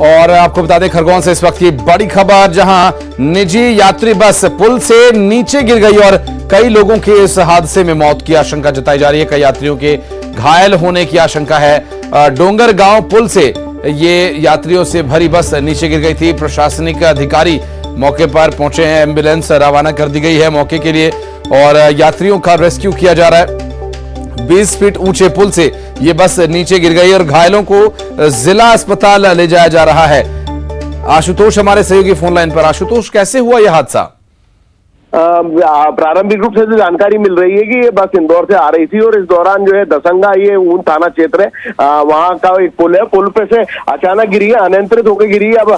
और आपको बता दें खरगोन से इस वक्त की बड़ी खबर, जहां निजी यात्री बस पुल से नीचे गिर गई और कई लोगों के इस हादसे में मौत की आशंका जताई जा रही है। कई यात्रियों के घायल होने की आशंका है। डोंगर गांव पुल से ये यात्रियों से भरी बस नीचे गिर गई थी। प्रशासनिक अधिकारी मौके पर पहुंचे हैं, एम्बुलेंस रवाना कर दी गई है मौके के लिए और यात्रियों का रेस्क्यू किया जा रहा है। 20 फीट ऊंचे पुल से ये बस नीचे गिर गई और घायलों को जिला अस्पताल ले जाया जा रहा है। आशुतोष हमारे सहयोगी फोन लाइन पर। आशुतोष, कैसे हुआ यह हादसा? प्रारंभिक रूप से जो जानकारी मिल रही है कि ये बस इंदौर से आ रही थी और इस दौरान जो है दसंगा, ये ऊन थाना क्षेत्र है, वहां का एक पुल है, पुल पे से अचानक गिरी है, अनियंत्रित होकर गिरी है। अब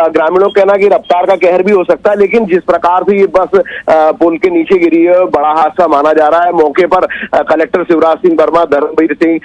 ग्रामीणों का कहना कि रफ्तार का कहर भी हो सकता है, लेकिन जिस प्रकार से ये बस पुल के नीचे गिरी है बड़ा हादसा माना जा रहा है। मौके पर कलेक्टर शिवराज सिंह वर्मा, धर्मवीर सिंह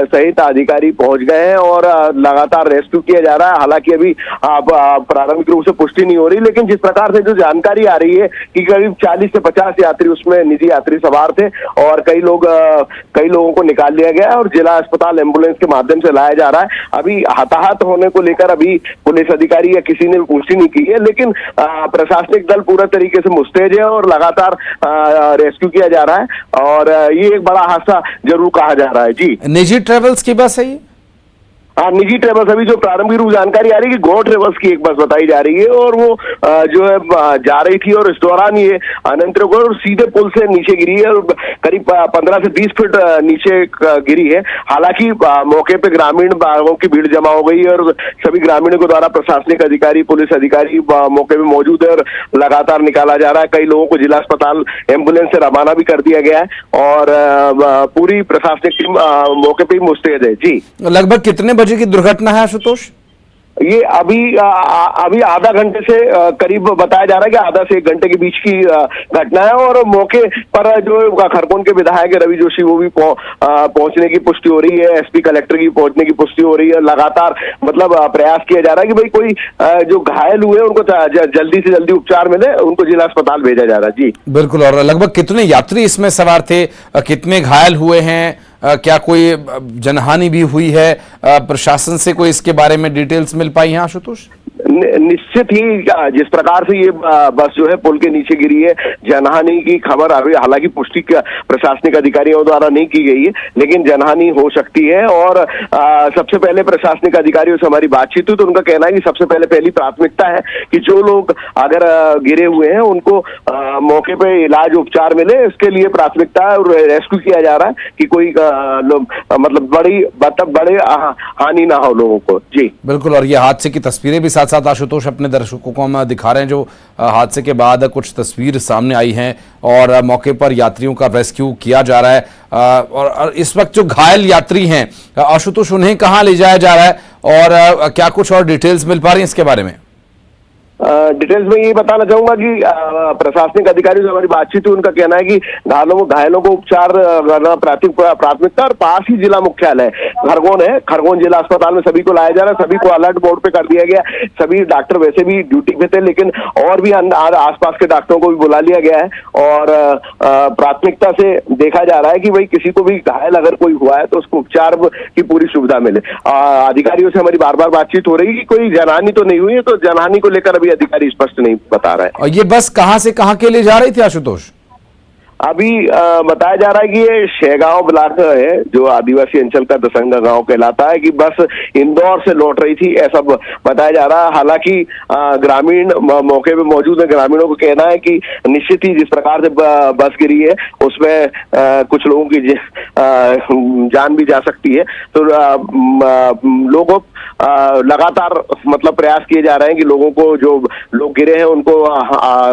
सहित अधिकारी पहुंच गए हैं और लगातार रेस्क्यू किया जा रहा है। हालांकि अभी प्रारंभिक रूप से पुष्टि नहीं हो रही, लेकिन जिस प्रकार से जो जानकारी आ रही है कि करीब 40 से 50 यात्री उसमें निजी यात्री सवार थे और कई लोगों को निकाल लिया गया और जिला अस्पताल एम्बुलेंस के माध्यम से लाया जा रहा है। अभी हताहत होने को लेकर अभी पुलिस अधिकारी या किसी ने पुष्टि नहीं की है, लेकिन प्रशासनिक दल पूरा तरीके से मुस्तैद है और लगातार रेस्क्यू किया जा रहा है और ये एक बड़ा हादसा जरूर कहा जा रहा है। जी, निजी ट्रेवल्स की बस है ये? निजी ट्रेवल्स, अभी जो प्रारंभिक रूप जानकारी आ रही है कि गो ट्रेवल्स की एक बस बताई जा रही है और वो जो है जा रही थी और इस दौरान ये अनियंत्रित और सीधे पुल से नीचे गिरी है और करीब 15 से 20 फीट नीचे गिरी है। हालांकि मौके पे ग्रामीण भागों की भीड़ जमा हो गई है और सभी ग्रामीणों के द्वारा प्रशासनिक अधिकारी, पुलिस अधिकारी मौके पे मौजूद है और लगातार निकाला जा रहा है। कई लोगों को जिला अस्पताल एम्बुलेंस से रवाना भी कर दिया गया है और पूरी प्रशासनिक टीम मौके पे ही मुस्तैद है। जी, लगभग कितने बजे की दुर्घटना है आशुतोष? ये अभी आधा घंटे से करीब बताया जा रहा है कि आधा से 1 घंटे के बीच की घटना है और मौके पर जो खरगोन के विधायक रवि जोशी वो भी पहुंचने की पुष्टि हो रही है। एसपी कलेक्टर की पहुंचने की पुष्टि हो रही है। लगातार मतलब प्रयास किया जा रहा है कि भाई कोई जो घायल हुए उनको जल्दी से जल्दी उपचार मिले, उनको जिला अस्पताल भेजा जा रहा है। जी बिल्कुल। और लगभग कितने यात्री इसमें सवार थे, कितने घायल हुए हैं, क्या कोई जनहानि भी हुई है? प्रशासन से कोई इसके बारे में डिटेल्स मिल पाई हैं आशुतोष? निश्चित ही जिस प्रकार से ये बस जो है पुल के नीचे गिरी है, जनहानि की खबर अभी हालांकि पुष्टि प्रशासनिक अधिकारियों द्वारा नहीं की गई है, लेकिन जनहानि हो सकती है। और सबसे पहले प्रशासनिक अधिकारियों से हमारी बातचीत हुई तो उनका कहना है कि सबसे पहले पहली प्राथमिकता है कि जो लोग अगर गिरे हुए हैं उनको मौके पे इलाज उपचार मिले, इसके लिए प्राथमिकता है और रेस्क्यू किया जा रहा है कि कोई मतलब बड़े हानि ना हो लोगों को। जी बिल्कुल। और ये हादसे की तस्वीरें भी साथ साथ आशुतोष अपने दर्शकों को हम दिखा रहे हैं, जो हादसे के बाद कुछ तस्वीर सामने आई हैं और मौके पर यात्रियों का रेस्क्यू किया जा रहा है। और इस वक्त जो घायल यात्री हैं आशुतोष, उन्हें कहाँ ले जाया जा रहा है और क्या कुछ और डिटेल्स मिल पा रही हैं इसके बारे में? डिटेल्स में ये बताना चाहूंगा कि प्रशासनिक अधिकारियों से हमारी बातचीत हुई, उनका कहना है कि घायलों को उपचार करना प्राथमिकता और पास ही जिला मुख्यालय खरगोन है, खरगोन जिला अस्पताल में सभी को लाया जा रहा है। सभी को अलर्ट बोर्ड पे कर दिया गया। सभी डॉक्टर वैसे भी ड्यूटी पे थे, लेकिन और भी आसपास के डॉक्टरों को भी बुला लिया गया है और प्राथमिकता से देखा जा रहा है कि भाई किसी को भी घायल अगर कोई हुआ है तो उसको उपचार की पूरी सुविधा मिले। अधिकारियों से हमारी बार बार बातचीत हो रही है कि कोई जनहानि तो नहीं हुई है, तो जनहानि को लेकर अभी अधिकारी स्पष्ट नहीं बता रहा है। और ये बस कहां से कहां के लिए जा रही थी आशुतोष? अभी बताया जा रहा है कि ये शेगांव ब्लॉक है, जो आदिवासी अंचल का दसंगा गांव कहलाता है, कि बस इंदौर से लौट रही थी, ऐसा बताया जा रहा है। हालांकि ग्रामीण मौके पे मौजूद है, ग्रामीणों को कहना है कि निश्चित ही जिस प्रकार से बस गिरी है उसमें कुछ लोगों की जान भी जा सकती है। तो लोगों लगातार मतलब प्रयास किए जा रहे हैं कि लोगों को, जो लोग गिरे हैं उनको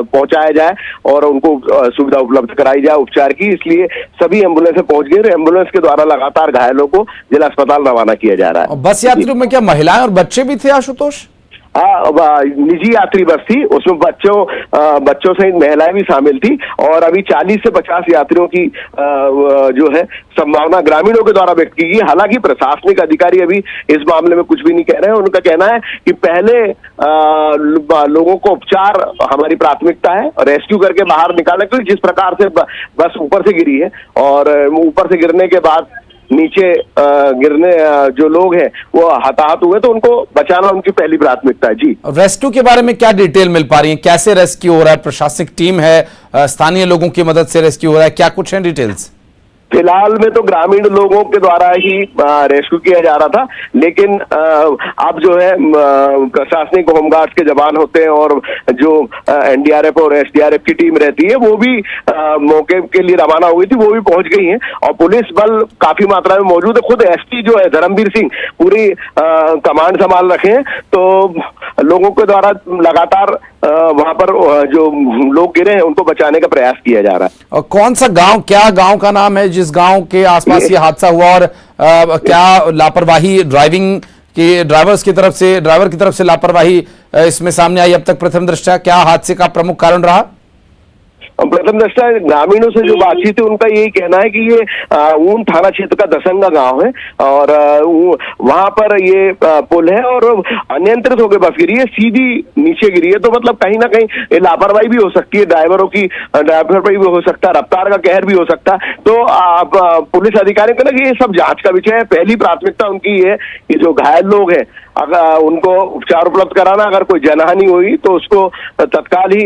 पहुंचाया जाए और उनको सुविधा उपलब्ध कराई जाए उपचार की। इसलिए सभी एम्बुलेंस पहुंच गई। एम्बुलेंस के द्वारा लगातार घायलों को जिला अस्पताल रवाना किया जा रहा है। बस यात्रियों में क्या महिलाएं और बच्चे भी थे आशुतोष? निजी यात्री बस थी, उसमें बच्चों सहित महिलाएं भी शामिल थी और अभी 40 से 50 यात्रियों की जो है संभावना ग्रामीणों के द्वारा व्यक्त की गई। हालांकि प्रशासनिक अधिकारी अभी इस मामले में कुछ भी नहीं कह रहे हैं। उनका कहना है कि पहले लोगों को उपचार हमारी प्राथमिकता है, रेस्क्यू करके बाहर निकालना, क्योंकि जिस प्रकार से बस ऊपर से गिरी है और ऊपर से गिरने के बाद नीचे गिरने जो लोग हैं वो हताहत हुए, तो उनको बचाना उनकी पहली प्राथमिकता है। जी, रेस्क्यू के बारे में क्या डिटेल मिल पा रही है? कैसे रेस्क्यू हो रहा है? प्रशासनिक टीम है, स्थानीय लोगों की मदद से रेस्क्यू हो रहा है, क्या कुछ है डिटेल्स? फिलहाल में तो ग्रामीण लोगों के द्वारा ही रेस्क्यू किया जा रहा था, लेकिन अब जो है प्रशासनिक होमगार्ड्स के जवान होते हैं और जो एनडीआरएफ और एसडीआरएफ की टीम रहती है वो भी मौके के लिए रवाना हुई थी, वो भी पहुंच गई हैं और पुलिस बल काफी मात्रा में मौजूद है। खुद एसपी जो है धर्मवीर सिंह पूरी कमांड संभाल रखे हैं, तो लोगों के द्वारा लगातार वहां पर जो लोग गिरे हैं उनको बचाने का प्रयास किया जा रहा है। और कौन सा गांव, क्या गांव का नाम है जिस गांव के आसपास ये हादसा हुआ, और क्या लापरवाही ड्राइवर की तरफ से लापरवाही इसमें सामने आई अब तक? प्रथम दृष्टया क्या हादसे का प्रमुख कारण रहा? प्रथम दृष्टया ग्रामीणों से जो बातचीत है उनका यही कहना है कि ये ऊन थाना क्षेत्र का दसंगा गांव है और वहां पर ये पुल है और अनियंत्रित होकर बस गिरी है, सीधी नीचे गिरी है। तो मतलब कहीं ना कहीं लापरवाही भी हो सकती है, ड्राइवरों की लापरवाही भी हो सकता है, रफ्तार का कहर भी हो सकता है। तो पुलिस अधिकारियों को ना कि ये सब जांच का विषय है। पहली प्राथमिकता उनकी ये कि जो घायल लोग हैं अगर उनको उपचार उपलब्ध कराना, अगर कोई जनहानि हुई तो उसको तत्काल ही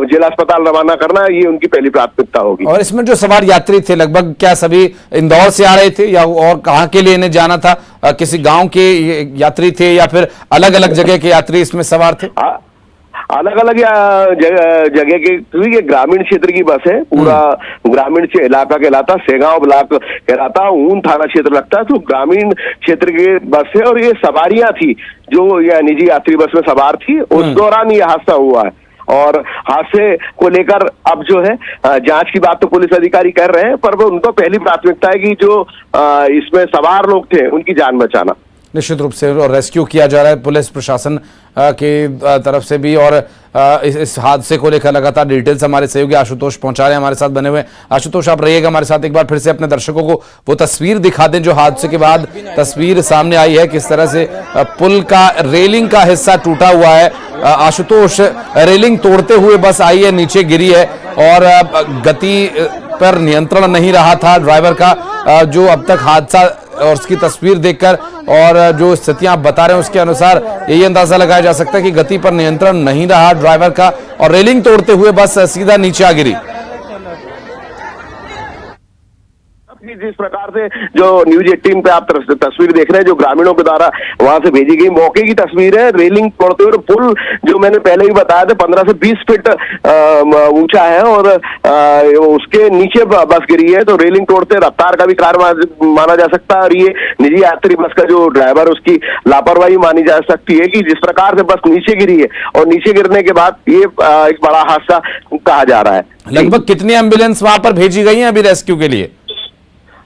जिला अस्पताल रवाना करना, ये उनकी पहली प्राथमिकता होगी। और इसमें जो सवार यात्री थे लगभग क्या सभी इंदौर से आ रहे थे या और कहां के लिए इन्हें जाना था? किसी गांव के यात्री थे या फिर अलग अलग जगह के यात्री इसमें सवार थे? अलग अलग जगह के, क्योंकि ग्रामीण क्षेत्र की बस है, पूरा ग्रामीण इलाका कहलाता, सेगांव ब्लॉक कहलाता, ऊन थाना क्षेत्र लगता है, तो ग्रामीण क्षेत्र की बस है और ये सवारियां थी जो या निजी यात्री बस में सवार थी, उस दौरान ये हादसा हुआ है। और हादसे को लेकर अब जो है जांच की बात तो पुलिस अधिकारी कर रहे हैं, पर वो उनको पहली प्राथमिकता है कि जो इसमें सवार लोग थे उनकी जान बचाना। निश्चित रूप से और रेस्क्यू किया जा रहा है पुलिस प्रशासन की तरफ से भी, और इस हादसे को लेकर लगातार डिटेल्स हमारे सहयोगी आशुतोष पहुंचा रहे हैं, हमारे साथ बने हुए। आशुतोष, आप रहिएगा हमारे साथ, एक बार फिर से अपने दर्शकों को वो तस्वीर दिखा दें जो हादसे के बाद तस्वीर सामने आई है, किस तरह से पुल का रेलिंग का हिस्सा टूटा हुआ है। आशुतोष, रेलिंग तोड़ते हुए बस आई है, नीचे गिरी है और गति पर नियंत्रण नहीं रहा था ड्राइवर का, जो अब तक हादसा और उसकी तस्वीर देखकर और जो स्थितियां आप बता रहे हैं उसके अनुसार यही अंदाजा लगाया जा सकता है कि गति पर नियंत्रण नहीं रहा ड्राइवर का और रेलिंग तोड़ते हुए बस सीधा नीचे आ गिरी। जिस प्रकार से जो न्यूज 18 पे आप तस्वीर देख रहे हैं जो ग्रामीणों के द्वारा वहां से भेजी गई मौके की तस्वीर है, रेलिंग तोड़ते हुए पुल जो मैंने पहले ही बताया था 15 से 20 फीट ऊंचा है और उसके नीचे बस गिरी है, तो रेलिंग तोड़ते रफ्तार का भी कार्य माना जा सकता है और ये निजी यात्री बस का जो ड्राइवर उसकी लापरवाही मानी जा सकती है कि जिस प्रकार से बस नीचे गिरी है और नीचे गिरने के बाद ये एक बड़ा हादसा कहा जा रहा है। लगभग कितनी एम्बुलेंस वहां पर भेजी गई है अभी रेस्क्यू के लिए?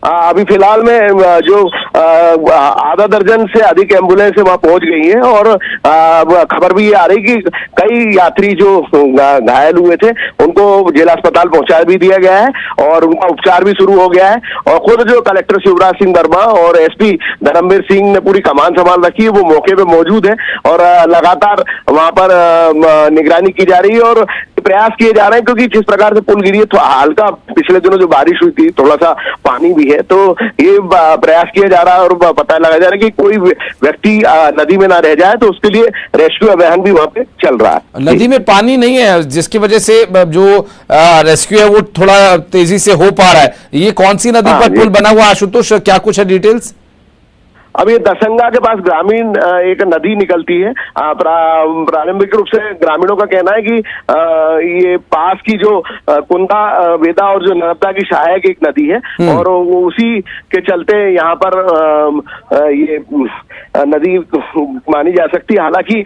अभी फिलहाल में जो आधा दर्जन से अधिक एम्बुलेंस वहां पहुंच गई है और खबर भी ये आ रही कि कई यात्री जो घायल हुए थे उनको जिला अस्पताल पहुंचा भी दिया गया है और उनका उपचार भी शुरू हो गया है। और खुद जो कलेक्टर शिवराज सिंह वर्मा और एसपी धर्मवीर सिंह ने पूरी कमान संभाल रखी है, वो मौके पे मौजूद है और लगातार वहां पर निगरानी की जा रही है और प्रयास किए जा रहे हैं, क्योंकि जिस प्रकार से पुल गिरी है तो हल्का पिछले दिनों जो बारिश हुई थी थोड़ा सा पानी भी है, तो ये प्रयास किया जा रहा है और पता लगाया जा रहा है कि कोई व्यक्ति नदी में ना रह जाए, तो उसके लिए रेस्क्यू अभियान भी वहां पे चल रहा है। नदी में पानी नहीं है जिसकी वजह से जो रेस्क्यू है वो थोड़ा तेजी से हो पा रहा है। ये कौन सी नदी पर पुल बना हुआ आशुतोष, क्या कुछ है डिटेल्स? अब ये दसंगा के पास ग्रामीण एक नदी निकलती है, प्रारंभिक रूप से ग्रामीणों का कहना है कि ये पास की जो कुंदा वेदा और जो नर्मदा की सहायक एक नदी है और वो उसी के चलते यहाँ पर ये नदी मानी जा सकती है। हालांकि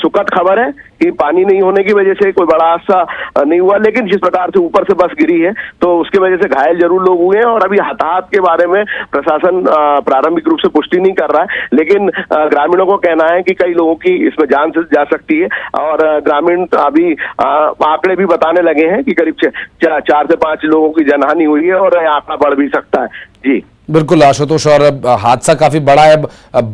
सुखद खबर है कि पानी नहीं होने की वजह से कोई बड़ा हादसा नहीं हुआ, लेकिन जिस प्रकार से ऊपर से बस गिरी है तो उसकी वजह से घायल जरूर लोग हुए हैं और अभी हताहत के बारे में प्रशासन प्रारंभिक रूप से पुष्टि नहीं कर रहा है, लेकिन ग्रामीणों को कहना है कि कई लोगों की इसमें जान से जा सकती है और ग्रामीण अभी आंकड़े भी बताने लगे हैं कि करीब 4 से 5 लोगों की जनहानि हुई है और आंकड़ा बढ़ भी सकता है। जी। बिल्कुल आशुतोष, और हादसा काफी बड़ा है।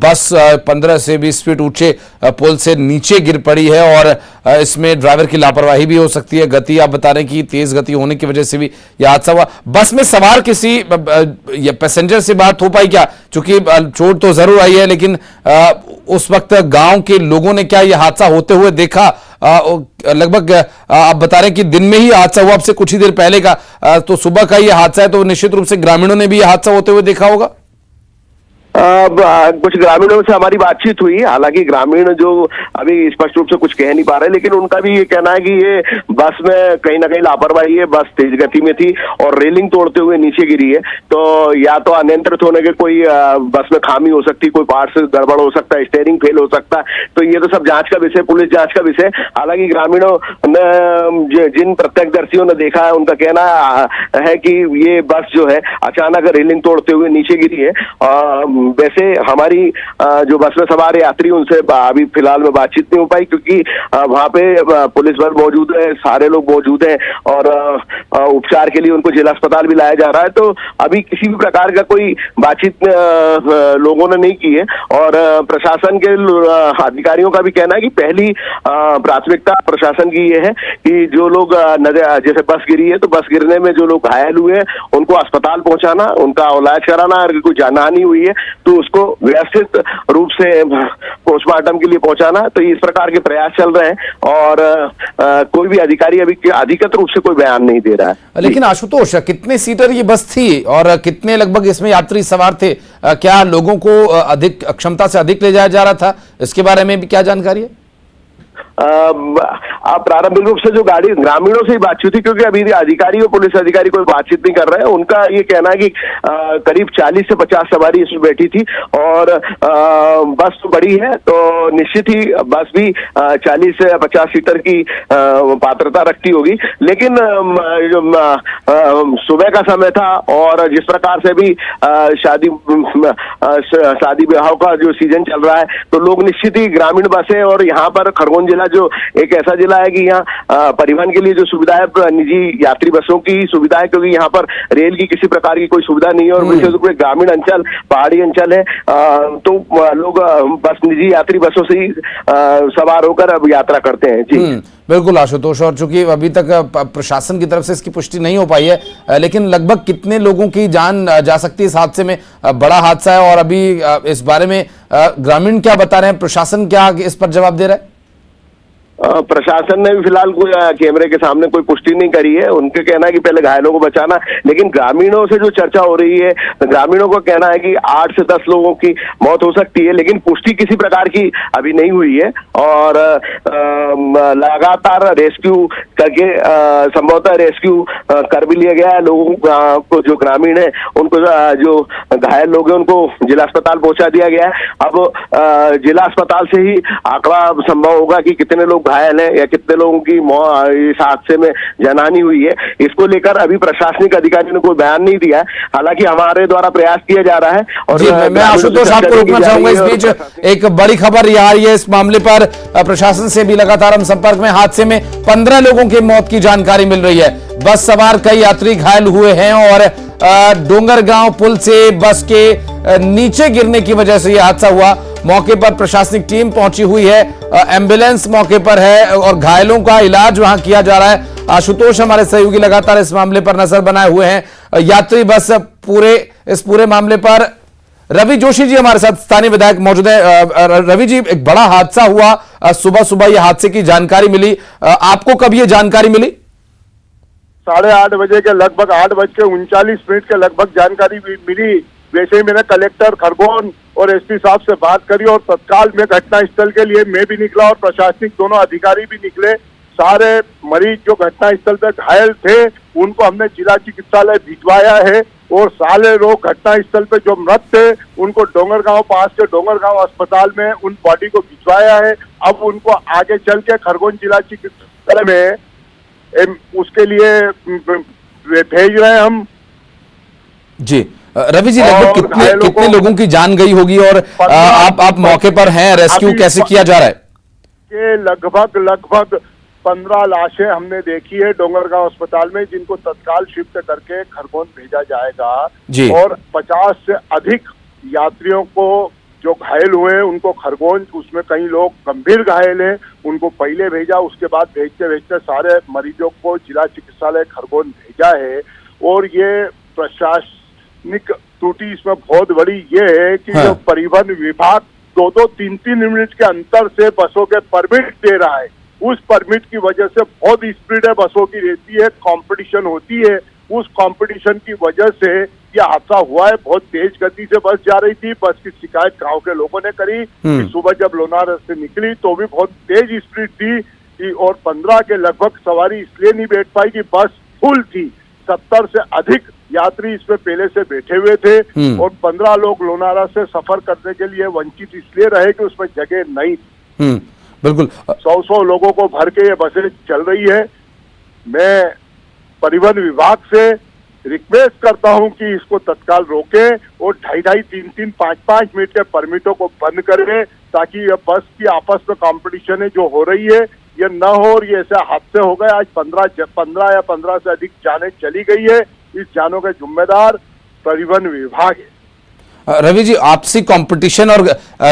बस 15 से 20 फीट ऊंचे पुल से नीचे गिर पड़ी है और इसमें ड्राइवर की लापरवाही भी हो सकती है। गति आप बता रहे हैं कि तेज गति होने की वजह से भी यह हादसा हुआ। बस में सवार किसी पैसेंजर से बात हो पाई क्या? चूंकि चोट तो जरूर आई है, लेकिन उस वक्त गांव के लोगों ने क्या यह हादसा होते हुए देखा? लगभग आप बता रहे हैं कि दिन में ही हादसा हुआ, आपसे कुछ ही देर पहले का, तो सुबह का ये हादसा है, तो निश्चित रूप से ग्रामीणों ने भी ये हादसा होते हुए देखा होगा। कुछ ग्रामीणों से हमारी बातचीत हुई, हालांकि ग्रामीण जो अभी स्पष्ट रूप से कुछ कह नहीं पा रहे, लेकिन उनका भी ये कहना है कि ये बस में कहीं ना कहीं लापरवाही है। बस तेज गति में थी और रेलिंग तोड़ते हुए नीचे गिरी है, तो या तो अनियंत्रित होने के कोई बस में खामी हो सकती, कोई पार्ट से गड़बड़ हो सकता है, स्टीयरिंग फेल हो सकता है। तो ये तो सब जांच का विषय, पुलिस जांच का विषय। हालांकि ग्रामीणों ने, जिन प्रत्यक्षदर्शियों ने देखा है, उनका कहना है कि ये बस जो है अचानक रेलिंग तोड़ते हुए नीचे गिरी है। वैसे हमारी जो बस में सवार यात्री, उनसे अभी फिलहाल में बातचीत नहीं हो पाई, क्योंकि वहां पे पुलिस बल मौजूद है, सारे लोग मौजूद हैं और उपचार के लिए उनको जिला अस्पताल भी लाया जा रहा है। तो अभी किसी भी प्रकार का कोई बातचीत लोगों ने नहीं की है। और प्रशासन के अधिकारियों का भी कहना है कि पहली प्राथमिकता प्रशासन की ये है कि जो लोग जैसे बस गिरी है, तो बस गिरने में जो लोग घायल हुए हैं उनको अस्पताल पहुंचाना, उनका इलाज कराना। अगर कोई जानहानि हुई है तो उसको व्यवस्थित रूप से पोस्टमार्टम के लिए पहुंचाना। तो इस प्रकार के प्रयास चल रहे हैं और कोई भी अधिकारी अभी अधिकृत रूप से कोई बयान नहीं दे रहा है। लेकिन आशुतोष, कितने सीटर ये बस थी और कितने लगभग इसमें यात्री सवार थे? क्या लोगों को अधिक क्षमता से अधिक ले जाया जा रहा था? इसके बारे में भी क्या जानकारी है? प्रारंभिक रूप से जो गाड़ी, ग्रामीणों से ही बातचीत थी, क्योंकि अभी अधिकारी और पुलिस अधिकारी कोई बातचीत नहीं कर रहे हैं। उनका ये कहना है कि करीब 40 से 50 सवारी इसमें बैठी थी और बस तो बड़ी है, तो निश्चित ही बस भी 40 से 50 सीटर की पात्रता रखती होगी। लेकिन सुबह का समय था और जिस प्रकार से भी शादी ब्याह का जो सीजन चल रहा है, तो लोग निश्चित ही ग्रामीण बसें, और यहाँ पर खरगोन जिला जो एक ऐसा जिला है कि यहाँ परिवहन के लिए जो सुविधा है, निजी यात्री बसों की सुविधा है, क्योंकि यहाँ पर रेल की किसी प्रकार की कोई सुविधा नहीं है और विशेष रूप से ग्रामीण अंचल, पहाड़ी अंचल है। तो लोग बस निजी यात्री बसों से ही सवार होकर अब यात्रा करते हैं। जी बिल्कुल आशुतोष, और चूंकि अभी तक प्रशासन की तरफ से इसकी पुष्टि नहीं हो पाई है, लेकिन लगभग कितने लोगों की जान जा सकती है इस हादसे में? बड़ा हादसा है और अभी इस बारे में ग्रामीण क्या बता रहे हैं, प्रशासन क्या इस पर जवाब दे रहा है? प्रशासन ने भी फिलहाल कोई कैमरे के सामने कोई पुष्टि नहीं करी है। उनके कहना है कि पहले घायलों को बचाना, लेकिन ग्रामीणों से जो चर्चा हो रही है, ग्रामीणों का कहना है कि 8 से 10 लोगों की मौत हो सकती है, लेकिन पुष्टि किसी प्रकार की अभी नहीं हुई है। और लगातार रेस्क्यू करके संभवतः रेस्क्यू कर भी लिया गया है। लोगों को, जो ग्रामीण है, उनको, जो घायल लोग हैं, उनको जिला अस्पताल पहुंचा दिया गया है। अब जिला अस्पताल से ही आंकड़ा संभव होगा कि कितने लोग घायल है या कितने लोगों की इस हादसे में जानहानि हुई है। इसको लेकर अभी प्रशासनिक अधिकारियों ने कोई बयान नहीं दिया है, हालांकि हमारे द्वारा प्रयास किया जा रहा है। और मैं आशुतोष आपको रोकना चाहूंगा, इस बीच एक बड़ी खबर ये आ रही है। इस मामले पर प्रशासन से भी लगातार हम संपर्क में। हादसे में 15 लोगों की मौत की जानकारी मिल रही है। बस सवार कई यात्री घायल हुए हैं और डोंगरगांव पुल से बस के नीचे गिरने की वजह से यह हादसा हुआ। मौके पर प्रशासनिक टीम पहुंची हुई है, एम्बुलेंस मौके पर है और घायलों का इलाज वहां किया जा रहा है। आशुतोष, हमारे सहयोगी लगातार इस मामले पर नजर बनाए हुए हैं। यात्री बस इस पूरे मामले पर रवि जोशी जी हमारे साथ, स्थानीय विधायक, मौजूद है। रवि जी, एक बड़ा हादसा हुआ, सुबह सुबह यह हादसे की जानकारी मिली, आपको कब यह जानकारी मिली? 8:30 बजे के लगभग 8:39 के लगभग जानकारी मिली। वैसे ही मैंने कलेक्टर खरगोन और एसपी साहब से बात करी और तत्काल में घटना स्थल के लिए मैं भी निकला और प्रशासनिक दोनों अधिकारी भी निकले। सारे मरीज जो घटना स्थल पे घायल थे उनको हमने जिला चिकित्सालय भिजवाया है और सारे लोग घटना स्थल पे जो मृत थे उनको डोंगरगांव, पास के डोंगरगांव अस्पताल में उन बॉडी को भिजवाया है। अब उनको आगे चल के खरगोन जिला चिकित्सालय में उसके लिए भेज रहे हैं हम। जी रवि जी, लगभग कितने लोगों की जान गई होगी और आप मौके पर हैं, रेस्क्यू कैसे किया जा रहा है? कि लगभग 15 लाशें हमने देखी है डोंगरगांव अस्पताल में, जिनको तत्काल शिफ्ट करके खरगोन भेजा जाएगा। जी। और 50 से अधिक यात्रियों को जो घायल हुए हैं उनको खरगोन, उसमें कई लोग गंभीर घायल हैं, उनको पहले भेजा, उसके बाद भेजते भेजते सारे मरीजों को जिला चिकित्सालय खरगोन भेजा है। और ये प्रशासनिक त्रुटि इसमें बहुत बड़ी ये है कि जो परिवहन विभाग 2-2, 3-3 मिनट के अंतर से बसों के परमिट दे रहा है, उस परमिट की वजह से बहुत स्पीड है बसों की रहती है, कंपटीशन होती है, उस कंपटीशन की वजह से यह हादसा हुआ है। बहुत तेज गति से बस जा रही थी, बस की शिकायत गांव के लोगों ने करी कि सुबह जब लोनार से निकली तो भी बहुत तेज स्पीड थी और 15 के लगभग सवारी इसलिए नहीं बैठ पाई कि बस फुल थी। 70 से अधिक यात्री इसमें पहले से बैठे हुए थे और 15 लोग लोनारा से सफर करने के लिए वंचित इसलिए रहे कि उसमें जगह नहीं थी। बिल्कुल 100 लोगों को भर के ये बसें चल रही है। मैं परिवहन विभाग से रिक्वेस्ट करता हूं कि इसको तत्काल रोके और 2.5, 3-3, 5-5 मिनट के परमिटों को बंद करें, ताकि ये बस की आपस में कंपटीशन है जो हो रही है ये न हो। और ये ऐसे हादसे हो गए, आज 15 या 15 से अधिक जानें चली गई है। इस जानों के जिम्मेदार परिवहन विभाग है। रवि जी, आपसी कंपटीशन और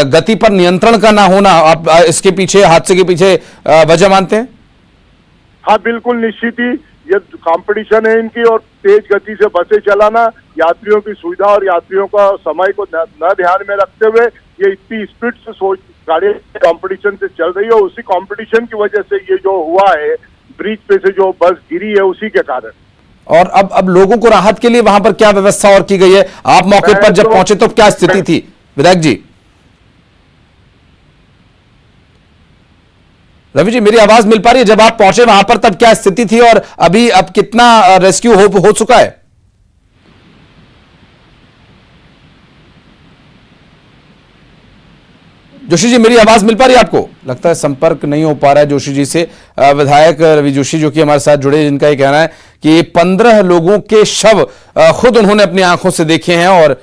गति पर नियंत्रण का ना होना, आप इसके पीछे, हादसे के पीछे वजह मानते हैं? हाँ बिल्कुल, निश्चित ही ये कंपटीशन है इनकी और तेज गति से बसें चलाना, यात्रियों की सुविधा और यात्रियों का समय को न ध्यान में रखते हुए ये इतनी स्पीड से गाड़ी कंपटीशन से चल रही है। उसी कंपटीशन की वजह से ये जो हुआ है, ब्रिज पे से जो बस गिरी है उसी के कारण। और अब लोगों को राहत के लिए वहां पर क्या व्यवस्था और की गई है? आप मौके पर जब पहुंचे तो क्या स्थिति थी विधायक जी? रवि जी, मेरी आवाज मिल पा रही है? जब आप पहुंचे वहां पर तब क्या स्थिति थी और अभी अब कितना रेस्क्यू हो चुका है? जोशी जी, मेरी आवाज मिल पा रही है आपको? लगता है संपर्क नहीं हो पा रहा है जोशी जी से। विधायक रवि जोशी जो कि हमारे साथ जुड़े, जिनका ये कहना है कि 15 लोगों के शव खुद उन्होंने अपनी आंखों से देखे हैं और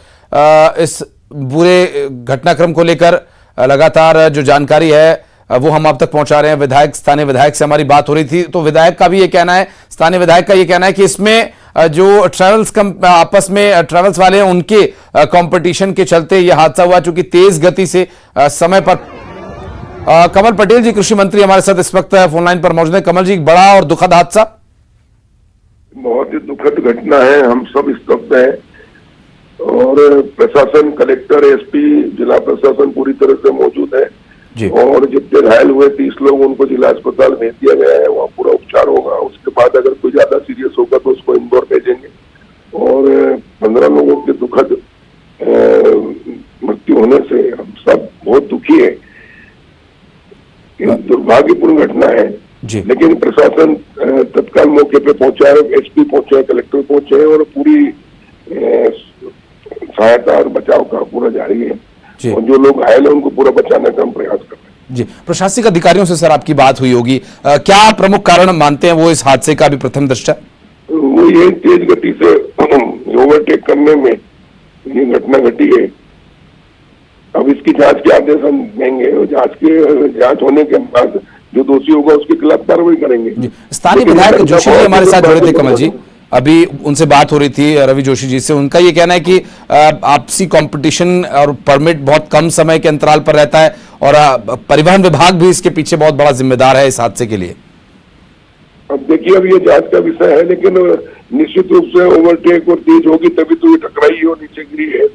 इस बुरे घटनाक्रम को लेकर लगातार जो जानकारी है वो हम आप तक पहुंचा रहे हैं। विधायक, स्थानीय विधायक से हमारी बात हो रही थी तो विधायक का भी ये कहना है, स्थानीय विधायक का ये कहना है कि इसमें जो ट्रैवल्स आपस में ट्रैवल्स वाले हैं उनके कंपटीशन के चलते यह हादसा हुआ, चूंकि तेज गति से समय पर। कमल पटेल जी, कृषि मंत्री, हमारे साथ इस वक्त फोन लाइन पर मौजूद है। कमल जी, बड़ा और दुखद हादसा। बहुत ही दुखद घटना है, हम सब स्तब्ध हैं और प्रशासन, कलेक्टर, एसपी, जिला प्रशासन पूरी तरह से मौजूद है जी। और जितने घायल हुए 30 लोग उनको जिला अस्पताल भेज दिया गया है, वहाँ पूरा उपचार होगा। उसके बाद अगर कोई ज्यादा सीरियस होगा तो उसको इंदौर भेजेंगे। और 15 लोगों के दुखद मृत्यु होने से हम सब बहुत दुखी है। दुर्भाग्यपूर्ण घटना है जी। लेकिन प्रशासन तत्काल मौके पे पहुंचा है, एसपी पहुंचे, कलेक्टर पहुंचे और पूरी सहायता और बचाव का पूरा जारी है और जो लोग घायल हैं उनको पूरा बचाने का हम प्रयास कर रहे हैं। जी, प्रशासनिक अधिकारियों से सर आपकी बात हुई होगी, क्या प्रमुख कारण मानते हैं वो इस हादसे का भी प्रथम दृष्टया? वो ये तेज गति से ओवरटेक करने में ये घटना घटी है। अब इसकी जांच के आदेश हम देंगे और जांच होने के बाद जो दोषी होगा उसके खिलाफ कार्रवाई करेंगे। स्थानीय विधायक जोशी जी हमारे साथ जुड़े थे कमल जी, अभी उनसे बात हो रही थी रवि जोशी जी से। उनका ये कहना है कि आपसी कंपटीशन और परमिट बहुत कम समय के अंतराल पर रहता है और परिवहन विभाग भी इसके पीछे बहुत बड़ा जिम्मेदार है इस हादसे के लिए। अब देखिए, अब ये जांच का विषय है लेकिन निश्चित रूप से ओवरटेक और तेज होगी तभी तो ये टकराई और नीचे गिरी है।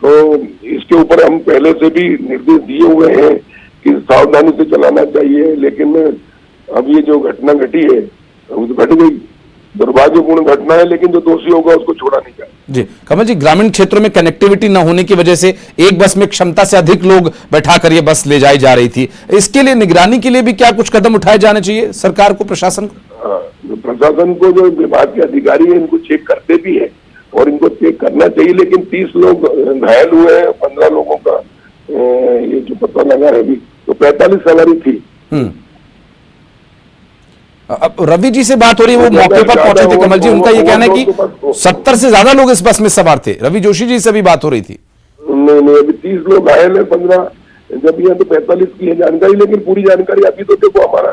तो इसके ऊपर हम पहले से भी निर्देश दिए हुए हैं कि सावधानी से चलाना चाहिए, लेकिन अब ये जो घटना घटी है घट गई, दुर्भाग्यपूर्ण घटना है, लेकिन जो दोषी होगा उसको छोड़ा नहीं जाए। जी कमल जी, ग्रामीण क्षेत्रों में कनेक्टिविटी न होने की वजह से एक बस में क्षमता से अधिक लोग बैठाकर ये बस ले जाई जा रही थी, इसके लिए निगरानी के लिए भी क्या कुछ कदम उठाए जाने चाहिए सरकार को, प्रशासन को? प्रशासन को जो विभाग के अधिकारी है इनको चेक करते भी है और इनको चेक करना चाहिए, लेकिन 30 लोग घायल हुए हैं, 15 लोगों का ये जो पता लगा है अभी, तो 45 सवारी थी। अब रवि जी से बात हो रही है, वो मौके पर पहुंचे थे कमल जी, उनका ये कहना है कि 70 से ज्यादा लोग इस बस में सवार थे। रवि जोशी जी से भी बात हो रही थी। नहीं, अभी 30 लोग घायल है, 15 जब यहाँ तो 45 की है जानकारी, लेकिन पूरी जानकारी अभी तो देखो हमारा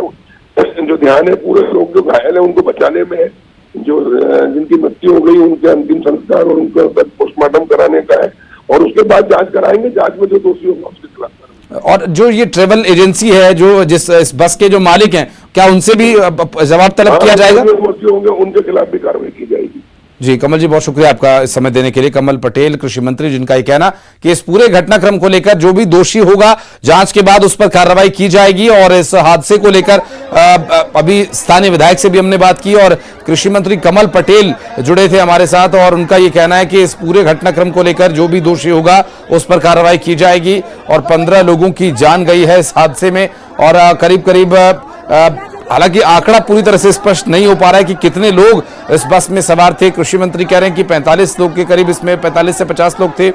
जो ध्यान है पूरे लोग जो घायल है उनको बचाने में है, जो जिनकी मृत्यु हो गई उनके अंतिम संस्कार और उनका पोस्टमार्टम कराने का है, और उसके बाद जांच कराएंगे, जांच में जो दोषी होगा उसके खिलाफ कार्रवाई। और जो ये ट्रेवल एजेंसी है, जो इस बस के जो मालिक हैं, क्या उनसे भी जवाब तलब किया जाएगा? जो दोषी होंगे उनके खिलाफ भी कार्रवाई की जाएगी। जी कमल जी, बहुत शुक्रिया आपका इस समय देने के लिए। कमल पटेल कृषि मंत्री, जिनका ये कहना कि इस पूरे घटनाक्रम को लेकर जो भी दोषी होगा जांच के बाद उस पर कार्रवाई की जाएगी। और इस हादसे को लेकर अभी स्थानीय विधायक से भी हमने बात की और कृषि मंत्री कमल पटेल जुड़े थे हमारे साथ, और उनका ये कहना है कि इस पूरे घटनाक्रम को लेकर जो भी दोषी होगा उस पर कार्रवाई की जाएगी। और 15 लोगों की जान गई है इस हादसे में, और करीब हालांकि आंकड़ा पूरी तरह से स्पष्ट नहीं हो पा रहा है कि कितने लोग इस बस में सवार थे। कृषि मंत्री कह रहे हैं कि 45 लोग के करीब, इसमें 45 से 50 लोग थे,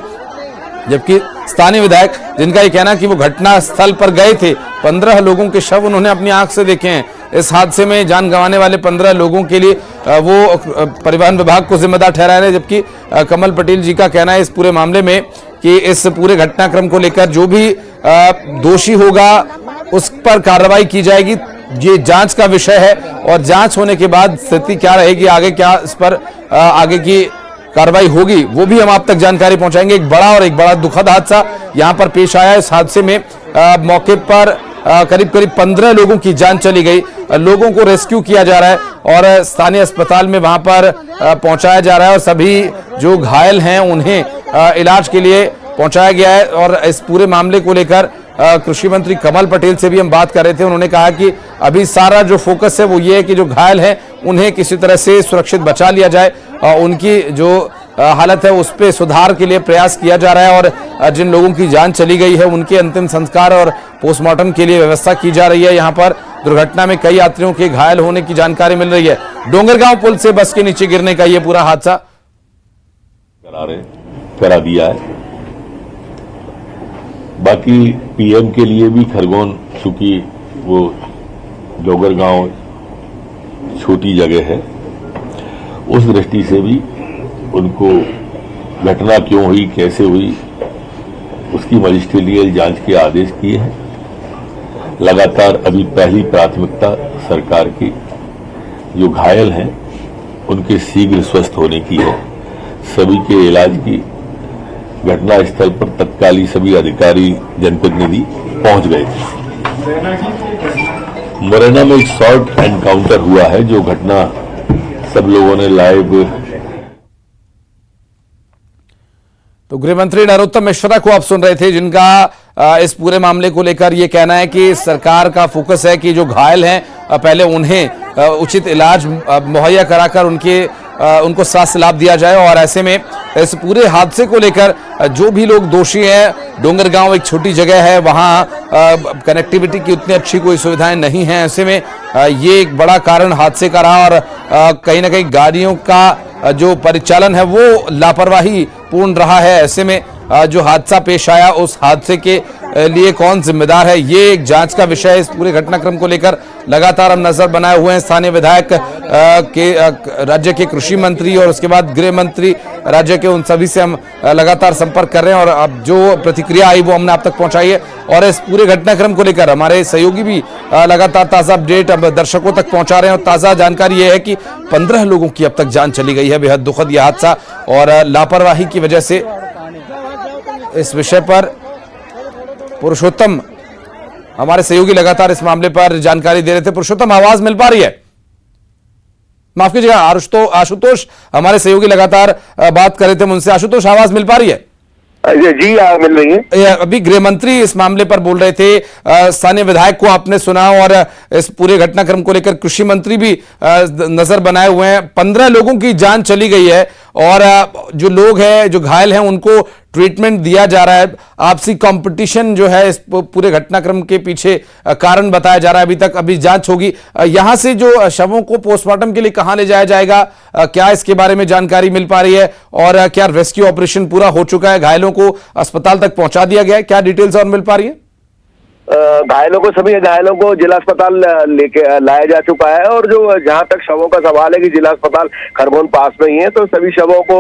जबकि स्थानीय विधायक जिनका ये कहना कि वो घटना स्थल पर गए थे, 15 लोगों के शव उन्होंने अपनी आंख से देखे हैं। इस हादसे में जान गंवाने वाले 15 लोगों के लिए वो परिवहन विभाग को जिम्मेदार ठहरा रहे हैं, जबकि कमल पटेल जी का कहना है इस पूरे मामले में कि इस पूरे घटनाक्रम को लेकर जो भी दोषी होगा उस पर कार्रवाई की जाएगी। ये जांच का विषय है और जांच होने के बाद स्थिति क्या रहेगी, आगे क्या इस पर आगे की कार्रवाई होगी, वो भी हम आप तक जानकारी पहुंचाएंगे। एक बड़ा दुखद हादसा यहां पर पेश आया। इस हादसे में मौके पर करीब 15 लोगों की जान चली गई। लोगों को रेस्क्यू किया जा रहा है और स्थानीय अस्पताल में वहां पर पहुंचाया जा रहा है, और सभी जो घायल हैं उन्हें इलाज के लिए पहुंचाया गया है। और इस पूरे मामले को लेकर कृषि मंत्री कमल पटेल से भी हम बात कर रहे थे। उन्होंने कहा कि अभी सारा जो फोकस है वो ये है कि जो घायल हैं उन्हें किसी तरह से सुरक्षित बचा लिया जाए, उनकी जो हालत है उस पर सुधार के लिए प्रयास किया जा रहा है, और जिन लोगों की जान चली गई है उनके अंतिम संस्कार और पोस्टमार्टम के लिए व्यवस्था की जा रही है। यहाँ पर दुर्घटना में कई यात्रियों के घायल होने की जानकारी मिल रही है। डोंगरगांव पुल से बस के नीचे गिरने का ये पूरा हादसा करा दिया है। बाकी पीएम के लिए भी खरगोन, चूंकि वो डोंगरगांव छोटी जगह है, उस दृष्टि से भी उनको घटना क्यों हुई, कैसे हुई, उसकी मजिस्ट्रियल जांच के आदेश किए हैं। लगातार अभी पहली प्राथमिकता सरकार की जो घायल हैं उनके शीघ्र स्वस्थ होने की है। सभी के इलाज की घटना स्थल पर तत्कालीन सभी अधिकारी जनप्रतिनिधि पहुंच गए थे। मुरैना में एक शॉर्ट एनकाउंटर हुआ है, जो घटना सब लोगों ने लाइव। तो गृह मंत्री नरोत्तम मिश्रा को आप सुन रहे थे, जिनका इस पूरे मामले को लेकर यह कहना है कि सरकार का फोकस है कि जो घायल हैं पहले उन्हें उचित इलाज मुहैया कराकर उनको स्वास्थ्य लाभ दिया जाए। और ऐसे में इस पूरे हादसे को लेकर जो भी लोग दोषी हैं, डोंगरगांव एक छोटी जगह है, वहां कनेक्टिविटी की उतनी अच्छी कोई सुविधाएं नहीं हैं। ऐसे में ये एक बड़ा कारण हादसे का रहा, और कहीं ना कहीं गाड़ियों का जो परिचालन है वो लापरवाही पूर्ण रहा है। ऐसे में जो हादसा पेश आया, उस हादसे के लिए कौन जिम्मेदार है, ये एक जांच का विषय है। इस पूरे घटनाक्रम को लेकर लगातार हम नजर बनाए हुए हैं। स्थानीय विधायक के राज्य के कृषि मंत्री और उसके बाद गृह मंत्री राज्य के, उन सभी से हम लगातार संपर्क कर रहे हैं, और अब जो प्रतिक्रिया आई वो हमने आप तक पहुंचाई है। और इस पूरे घटनाक्रम को लेकर हमारे सहयोगी भी लगातार ताजा अपडेट अब दर्शकों तक पहुंचा रहे हैं। और ताजा जानकारी यह है कि 15 लोगों की अब तक जान चली गई है। बेहद दुखद यह हादसा, और लापरवाही की वजह से इस विषय पर पुरुषोत्तम हमारे सहयोगी लगातार इस मामले पर जानकारी दे रहे थे। पुरुषोत्तम, आवाज मिल पा रही है? माफ कीजिएगा, आशुतोष हमारे सहयोगी लगातार बात कर रहे थे उनसे। आशुतोष, आवाज मिल पा रही है? जी मिल रही है। अभी गृह मंत्री इस मामले पर बोल रहे थे, स्थानीय विधायक को आपने सुना, और इस पूरे घटनाक्रम को लेकर कृषि मंत्री भी नजर बनाए हुए हैं। 15 लोगों की जान चली गई है, और जो लोग हैं, जो घायल हैं, उनको ट्रीटमेंट दिया जा रहा है। आपसी कंपटीशन जो है इस पूरे घटनाक्रम के पीछे कारण बताया जा रहा है। अभी जांच होगी। यहां से जो शवों को पोस्टमार्टम के लिए कहां ले जाया जाएगा, क्या इसके बारे में जानकारी मिल पा रही है, और क्या रेस्क्यू ऑपरेशन पूरा हो चुका है, घायलों को अस्पताल तक पहुंचा दिया गया है, क्या डिटेल्स और मिल पा रही है? घायलों को, सभी घायलों को जिला अस्पताल लेके लाया जा चुका है। और जो जहां तक शवों का सवाल है कि जिला अस्पताल खरगोन पास में ही है, तो सभी शवों को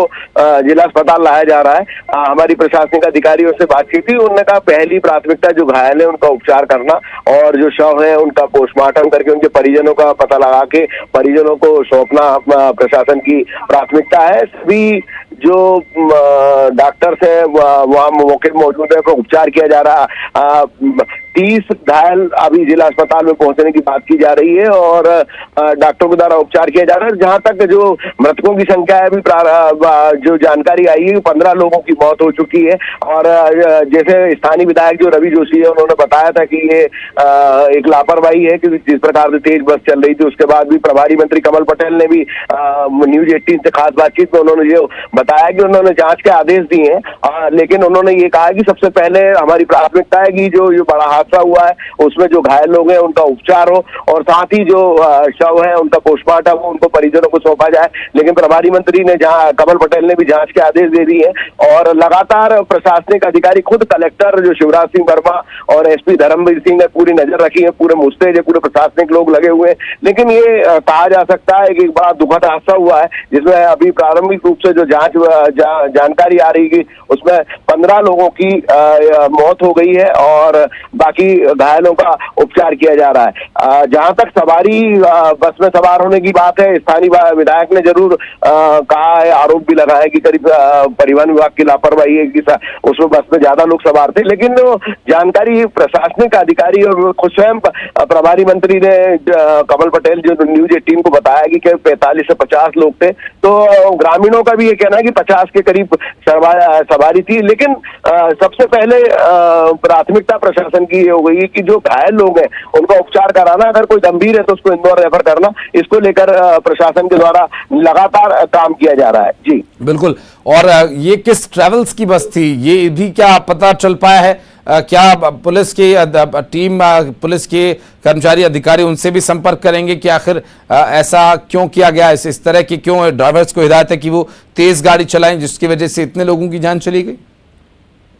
जिला अस्पताल लाया जा रहा है। हमारी प्रशासनिक अधिकारियों से बातचीत हुई, उन्होंने कहा पहली प्राथमिकता जो घायल है उनका उपचार करना और जो शव है उनका पोस्टमार्टम करके उनके परिजनों का पता लगा के परिजनों को सौंपना प्रशासन की प्राथमिकता है। सभी जो डॉक्टर्स है वहाँ मौके पर मौजूद है, उपचार किया जा रहा। 30 घायल अभी जिला अस्पताल में पहुंचने की बात की जा रही है और डॉक्टरों के द्वारा उपचार किया जा रहा है। जहां तक जो मृतकों की संख्या है, अभी जो जानकारी आई है 15 लोगों की मौत हो चुकी है। और जैसे स्थानीय विधायक जो रवि जोशी है उन्होंने बताया था कि ये एक लापरवाही है, क्योंकि जिस प्रकार से तेज बस चल रही थी। उसके बाद भी प्रभारी मंत्री कमल पटेल ने भी न्यूज 18 से खास बातचीत में उन्होंने ये बताया कि उन्होंने जांच के आदेश दिए हैं, लेकिन उन्होंने ये कहा कि सबसे पहले हमारी प्राथमिकता है कि जो बड़ा हादसा हुआ है उसमें जो घायल लोग हैं उनका उपचार हो और साथ ही जो शव है उनका पोस्टमार्टम हो, उनको परिजनों को सौंपा जाए। लेकिन प्रभारी मंत्री ने कमल पटेल ने भी जांच के आदेश दे दिए हैं और लगातार प्रशासनिक अधिकारी, खुद कलेक्टर जो शिवराज सिंह वर्मा और एसपी धर्मवीर सिंह ने पूरी नजर रखी है, पूरे मुस्तैद है, पूरे प्रशासनिक लोग लगे हुए हैं। लेकिन ये कहा जा सकता है कि एक बड़ा दुखद हादसा हुआ है, जिसमें अभी प्रारंभिक रूप से जो जानकारी आ रही है उसमें 15 लोगों की मौत हो गई है और बाकी घायलों का उपचार किया जा रहा है। जहां तक सवारी बस में सवार होने की बात है, स्थानीय विधायक ने जरूर कहा है, आरोप भी लगाया कि करीब परिवहन विभाग की लापरवाही है कि उसमें बस में ज्यादा लोग सवार थे। लेकिन जानकारी प्रशासनिक अधिकारी और खुद स्वयं प्रभारी मंत्री ने कमल पटेल जो न्यूज 18 को बताया कि 45 से 50 लोग थे। तो ग्रामीणों का भी ये कहना है कि 50 के करीब सवारी थी। लेकिन सबसे पहले प्राथमिकता प्रशासन की ये हो गई है कि जो घायल लोग हैं उनका उपचार कराना, अगर कोई गंभीर है तो उसको इंदौर रेफर करना। इसको लेकर प्रशासन के द्वारा लगातार काम किया जा रहा है। जी बिल्कुल। और ये किस ट्रेवल्स की बस थी, ये भी क्या पता चल पाया है? क्या पुलिस की टीम, पुलिस के कर्मचारी अधिकारी उनसे भी संपर्क करेंगे कि आखिर ऐसा क्यों किया गया, इस तरह की क्यों ड्राइवर्स को हिदायत है कि वो तेज गाड़ी चलाएं जिसकी वजह से इतने लोगों की जान चली गई?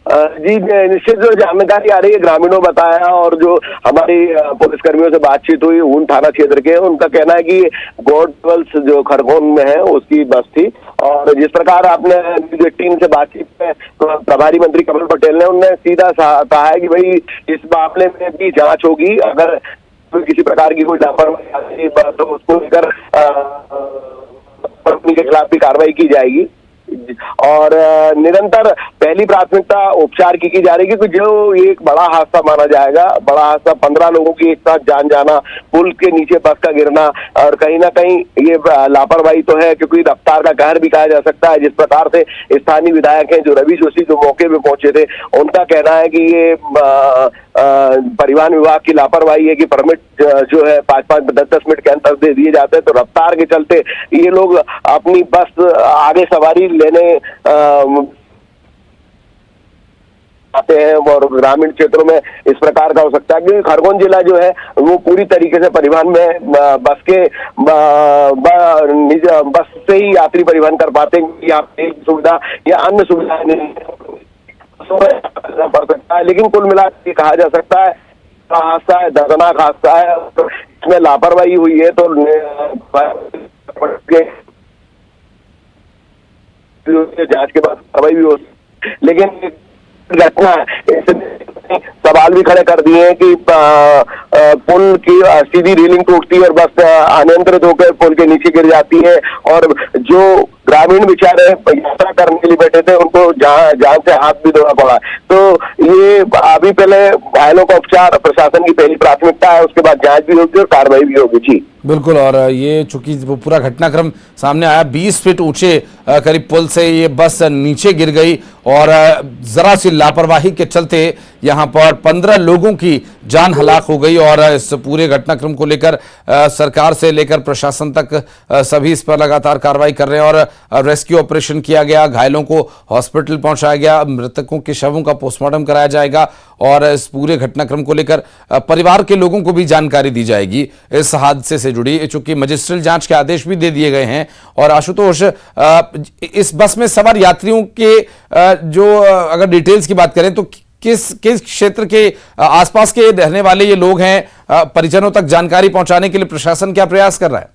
जी निश्चित जो जानकारी आ रही है, ग्रामीणों बताया और जो हमारी पुलिसकर्मियों से बातचीत हुई ऊन थाना क्षेत्र के, उनका कहना है कि गॉड ट्रेवल्स जो खरगोन में है उसकी बस थी। और जिस प्रकार आपने न्यूज 18 से बातचीत में प्रभारी मंत्री कमल पटेल ने उन्होंने सीधा कहा है कि भाई इस मामले में भी जांच होगी, अगर किसी प्रकार की कोई लापरवाही तो उसको लेकर कंपनी के खिलाफ भी कार्रवाई की जाएगी। और निरंतर पहली प्राथमिकता उपचार की जा रही है, क्योंकि जो एक बड़ा हादसा माना जाएगा, बड़ा हादसा 15 लोगों की एक साथ जान जाना, पुल के नीचे बस का गिरना, और कहीं ना कहीं ये लापरवाही तो है, क्योंकि रफ्तार का कहर भी कहा जा सकता है। जिस प्रकार से स्थानीय विधायक हैं जो रवि जोशी जो मौके पे पहुंचे थे, उनका कहना है कि ये परिवहन विभाग की लापरवाही है कि परमिट जो है 5-5 10-10 मिनट के अंतर दे दिए जाते हैं, तो रफ्तार के चलते ये लोग अपनी बस आगे सवारी लेने आते हैं और ग्रामीण क्षेत्रों में इस प्रकार का हो सकता है। क्योंकि खरगोन जिला जो है वो पूरी तरीके से परिवहन में बस से ही यात्री परिवहन कर पाते हैं। यहाँ पे सुविधा या अन्य सुविधा नहीं पड़ सकता है। लेकिन कुल मिला के कहा जा सकता है हादसा है, दर्दनाक हादसा है, इसमें लापरवाही हुई है तो जांच के बाद कार्रवाई भी हो। लेकिन घटना सवाल भी खड़े कर दिए हैं कि पुल की सीधी रेलिंग टूटती है और बस अनियंत्रित होकर पुल के नीचे गिर जाती है, और जो ग्रामीण बेचारे यात्रा करने के लिए बैठे थे उनको जान से हाथ भी धोना पड़ा। तो ये अभी पहले घायलों का उपचार प्रशासन की पहली प्राथमिकता है, उसके बाद जांच भी होगी और कार्रवाई भी होगी। जी बिल्कुल। और ये चूंकि वो पूरा घटनाक्रम सामने आया, 20 फीट ऊंचे करीब पुल से ये बस नीचे गिर गई और जरा सी लापरवाही के चलते यहाँ पर 15 लोगों की जान हलाक हो गई। और इस पूरे घटनाक्रम को लेकर सरकार से लेकर प्रशासन तक सभी इस पर लगातार कार्रवाई कर रहे हैं और रेस्क्यू ऑपरेशन किया गया, घायलों को हॉस्पिटल पहुंचाया गया, मृतकों के शवों का पोस्टमार्टम कराया जाएगा और इस पूरे घटनाक्रम को लेकर परिवार के लोगों को भी जानकारी दी जाएगी इस हादसे से जुड़ी, चूंकि मजिस्ट्रियल जांच के आदेश भी दे दिए गए हैं। और आशुतोष, इस बस में सवार यात्रियों के जो अगर डिटेल्स की बात करें तो किस किस क्षेत्र के आसपास के रहने वाले ये लोग हैं, परिजनों तक जानकारी पहुंचाने के लिए प्रशासन क्या प्रयास कर रहा है?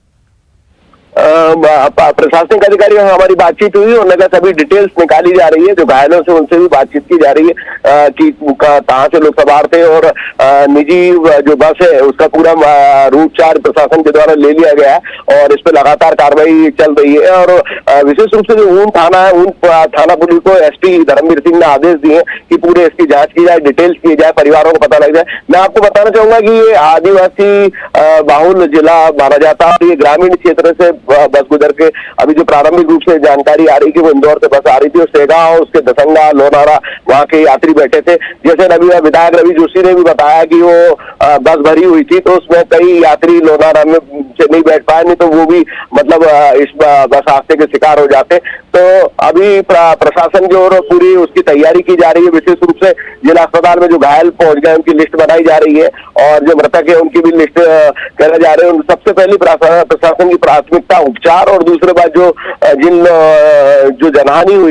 प्रशासनिक अधिकारी हमारी बातचीत हुई, उन्होंने कहा सभी डिटेल्स निकाली जा रही है, जो घायलों से उनसे भी बातचीत की जा रही है कि कहाँ से लोग सवार थे, और निजी जो बस है उसका पूरा रूट चार्ज प्रशासन के द्वारा ले लिया गया है और इस पर लगातार कार्रवाई चल रही है। और विशेष रूप से जो ऊन थाना है, ऊन थाना पुलिस को एसपी धर्मवीर सिंह ने आदेश दिए कि पूरे इसकी जांच की जाए, डिटेल्स की जाए, परिवारों को पता लग जाए। मैं आपको बताना चाहूंगा कि ये आदिवासी बाहुल जिला माना जाता है, ये ग्रामीण क्षेत्र से बस गुजर के अभी जो प्रारंभिक रूप से जानकारी आ रही थी वो इंदौर से बस आ रही थी, और सेगांव, उसके दसंगा, लोनारा वहां के यात्री बैठे थे। जैसे विधायक रवि जोशी ने भी बताया कि वो बस भरी हुई थी, तो उसमें कई यात्री लोनारा में से नहीं बैठ पाए, नहीं तो वो भी मतलब इस बस हादसे के शिकार हो जाते। तो अभी प्रशासन की ओर पूरी उसकी तैयारी की जा रही है। विशेष रूप से जिला अस्पताल में जो घायल पहुंच गए उनकी लिस्ट बनाई जा रही है, और जो मृतक है उनकी भी लिस्ट करे जा रहे हैं। सबसे पहली प्रशासन की प्राथमिकता उपचार, और दूसरे बात जो जिन जो जनहानि हुई